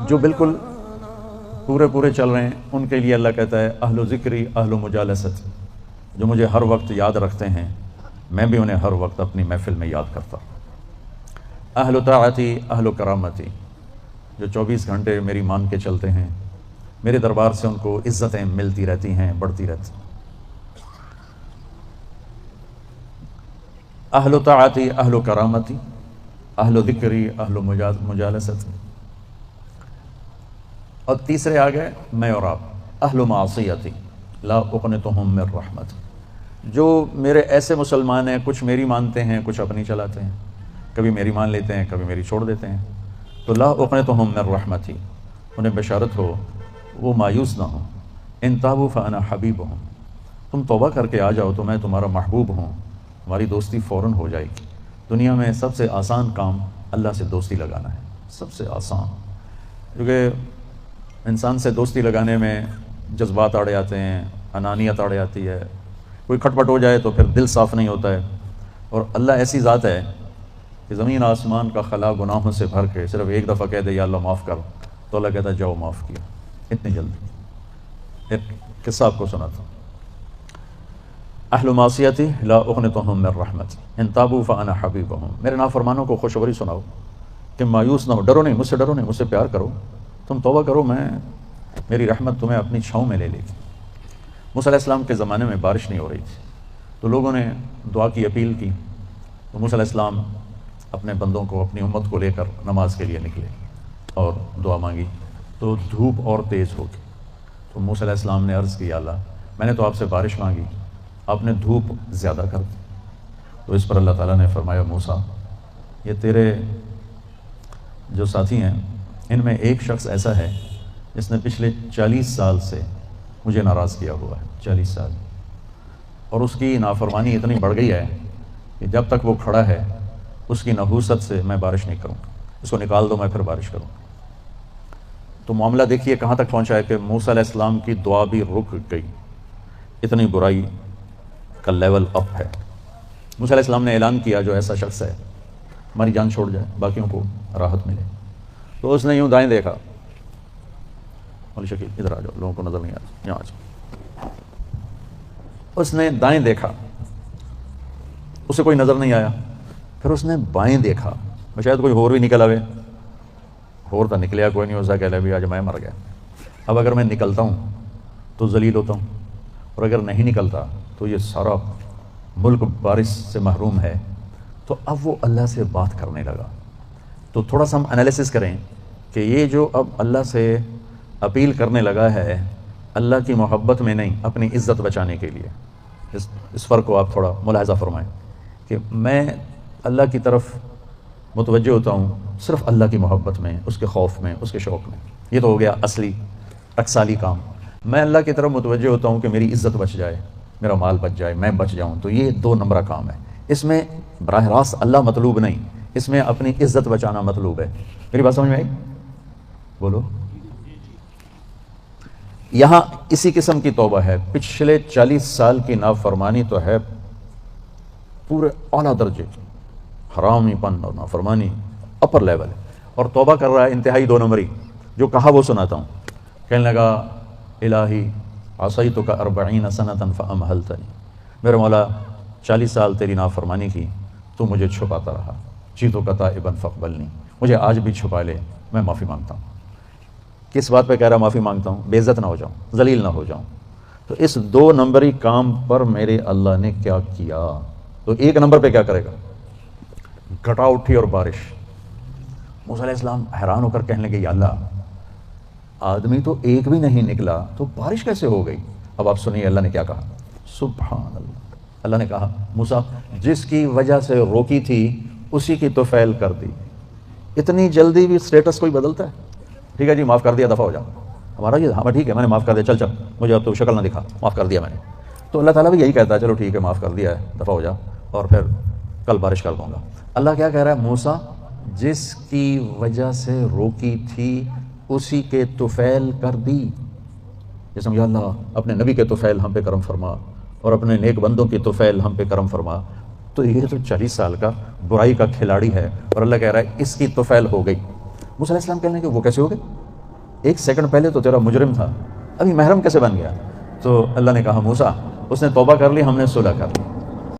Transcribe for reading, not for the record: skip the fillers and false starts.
جو بالکل پورے چل رہے ہیں ان کے لیے اللہ کہتا ہے اہل ذکری اہل مجالست، جو مجھے ہر وقت یاد رکھتے ہیں میں بھی انہیں ہر وقت اپنی محفل میں یاد کرتا ہوں۔ اہل طاعتی اہل کرامتی، جو 24 گھنٹے میری مان کے چلتے ہیں، میرے دربار سے ان کو عزتیں ملتی رہتی ہیں، بڑھتی رہتی ہیں۔ اہل طاعتی اہل کرامتی اہل ذکری اہل مجالست، اور تیسرے آ گئے میں اور آپ، اہل معصیتی لا اقنطہم من رحمت، جو میرے ایسے مسلمان ہیں، کچھ میری مانتے ہیں کچھ اپنی چلاتے ہیں، کبھی میری مان لیتے ہیں کبھی میری چھوڑ دیتے ہیں، تو لا اقنطہم من رحمتی، انہیں بشارت ہو وہ مایوس نہ ہوں، ان تابوا فانا حبیبہم، تم توبہ کر کے آ جاؤ تو میں تمہارا محبوب ہوں، ہماری دوستی فوراً ہو جائے گی۔ دنیا میں سب سے آسان کام اللہ سے دوستی لگانا ہے، سب سے آسان، کیونکہ انسان سے دوستی لگانے میں جذبات آڑے آتے ہیں، انانیت آڑے آتی ہے، کوئی کھٹپٹ ہو جائے تو پھر دل صاف نہیں ہوتا ہے، اور اللہ ایسی ذات ہے کہ زمین آسمان کا خلا گناہوں سے بھر کے صرف ایک دفعہ کہہ دے یا اللہ معاف کر، تو اللہ کہتا ہے جاؤ معاف کیا، اتنی جلدی۔ ایک قصہ آپ کو سناتا ہوں۔ اہل معصیتی لا اقنطہم من رحمت ان تابوا فانا حبیبہم، میرے نافرمانوں کو خوشخبری سناؤ کہ مایوس نہ ہو، ڈرو نہیں، مجھ سے ڈرو نہیں، مجھ سے پیار کرو، تم توبہ کرو، میری رحمت تمہیں اپنی چھاؤں میں لے لے گی۔ موسیٰ علیہ السلام کے زمانے میں بارش نہیں ہو رہی تھی، تو لوگوں نے دعا کی اپیل کی، تو موسیٰ علیہ السلام اپنے بندوں کو، اپنی امت کو لے کر نماز کے لیے نکلے اور دعا مانگی، تو دھوپ اور تیز ہو گئی۔ تو موسیٰ علیہ السلام نے عرض کی، یا اللہ میں نے تو آپ سے بارش مانگی، آپ نے دھوپ زیادہ کر دی۔ تو اس پر اللہ تعالیٰ نے فرمایا، موسیٰ یہ تیرے جو ساتھی ہیں ان میں ایک شخص ایسا ہے جس نے پچھلے 40 سال سے مجھے ناراض کیا ہوا ہے، 40 سال، اور اس کی نافرمانی اتنی بڑھ گئی ہے کہ جب تک وہ کھڑا ہے اس کی نحوست سے میں بارش نہیں کروں، اس کو نکال دو میں پھر بارش کروں۔ تو معاملہ دیکھیے کہاں تک پہنچا ہے کہ موسیٰ علیہ السلام کی دعا بھی رک گئی، اتنی برائی کا لیول اپ ہے۔ موسیٰ علیہ السلام نے اعلان کیا جو ایسا شخص ہے ہماری جان چھوڑ جائے، باقیوں کو راحت ملے۔ تو اس نے یوں دائیں دیکھا، مولی شکیل ادھر آ جاؤ، لوگوں کو نظر نہیں آ رہا، یہاں آ جاؤ۔ اس نے دائیں دیکھا، اسے کوئی نظر نہیں آیا، پھر اس نے بائیں دیکھا، شاید کوئی ہور بھی نکل آوے، ہور تو نکلیا کوئی نہیں، اسا کہہ لے بھی آج میں مر گیا، اب اگر میں نکلتا ہوں تو ذلیل ہوتا ہوں، اور اگر نہیں نکلتا تو یہ سارا ملک بارش سے محروم ہے۔ تو اب وہ اللہ سے بات کرنے لگا۔ تو تھوڑا سا ہم انالیسس کریں کہ یہ جو اب اللہ سے اپیل کرنے لگا ہے، اللہ کی محبت میں نہیں، اپنی عزت بچانے کے لیے، اس فرق کو آپ تھوڑا ملاحظہ فرمائیں کہ میں اللہ کی طرف متوجہ ہوتا ہوں صرف اللہ کی محبت میں، اس کے خوف میں، اس کے شوق میں، یہ تو ہو گیا اصلی اقصالی کام۔ میں اللہ کی طرف متوجہ ہوتا ہوں کہ میری عزت بچ جائے، میرا مال بچ جائے، میں بچ جاؤں، تو یہ 2 نمبرہ کام ہے۔ اس میں براہ راست اللہ مطلوب نہیں، اس میں اپنی عزت بچانا مطلوب ہے۔ میری بات سمجھ میں آئی؟ بولو۔ یہاں اسی قسم کی توبہ ہے، پچھلے 40 سال کی نافرمانی تو ہے پورے اعلیٰ درجے کی، حرامی پن اور نافرمانی اپر لیول ہے، اور توبہ کر رہا ہے انتہائی 2 نمبری۔ جو کہا وہ سناتا ہوں، کہنے لگا الہی عصیتک 40 سنة فامہلتنی، میرے مولا 40 سال تیری نافرمانی کی، تو مجھے چھپاتا رہا، جیتک تائبا فاقبلنی، مجھے آج بھی چھپا لے، میں معافی مانگتا ہوں۔ کس بات پہ کہہ رہا معافی مانگتا ہوں؟ بے عزت نہ ہو جاؤں، ذلیل نہ ہو جاؤں۔ تو اس 2 نمبری کام پر میرے اللہ نے کیا کیا؟ تو 1 نمبر پہ کیا کرے گا؟ گھٹا اٹھی اور بارش۔ موسیٰ علیہ السلام حیران ہو کر کہنے لگے، یا اللہ آدمی تو ایک بھی نہیں نکلا تو بارش کیسے ہو گئی؟ اب آپ سنیے اللہ نے کیا کہا، سبحان اللہ۔ اللہ نے کہا، موسیٰ جس کی وجہ سے روکی تھی اسی کی تو فعل کر دی۔ اتنی جلدی بھی سٹیٹس کوئی بدلتا ہے؟ ٹھیک ہے جی معاف کر دیا، دفعہ ہو جا، ہمارا یہ ہاں ٹھیک ہے میں نے معاف کر دیا، چل مجھے اب تو شکل نہ دکھا، معاف کر دیا میں نے۔ تو اللہ تعالیٰ بھی یہی کہتا ہے، چلو ٹھیک ہے معاف کر دیا ہے، دفعہ ہو جا، اور پھر کل بارش کر دوں گا۔ اللہ کیا کہہ رہا ہے، موسیٰ جس کی وجہ سے روکی تھی اسی کے طفیل کر دی۔ جیسے یا اللہ اپنے نبی کے طفیل ہم پہ کرم فرما، اور اپنے نیک بندوں کی طفیل ہم پہ کرم فرما۔ تو یہ تو 40 سال کا برائی کا کھلاڑی ہے، اور اللہ کہہ رہا ہے اس کی طفیل ہو گئی۔ موسیٰ علیہ السلام کہنے کہ وہ کیسے ہو گئی؟ ایک سیکنڈ پہلے تو تیرا مجرم تھا، ابھی محرم کیسے بن گیا؟ تو اللہ نے کہا موسیٰ اس نے توبہ کر لی، ہم نے صلح کر لی۔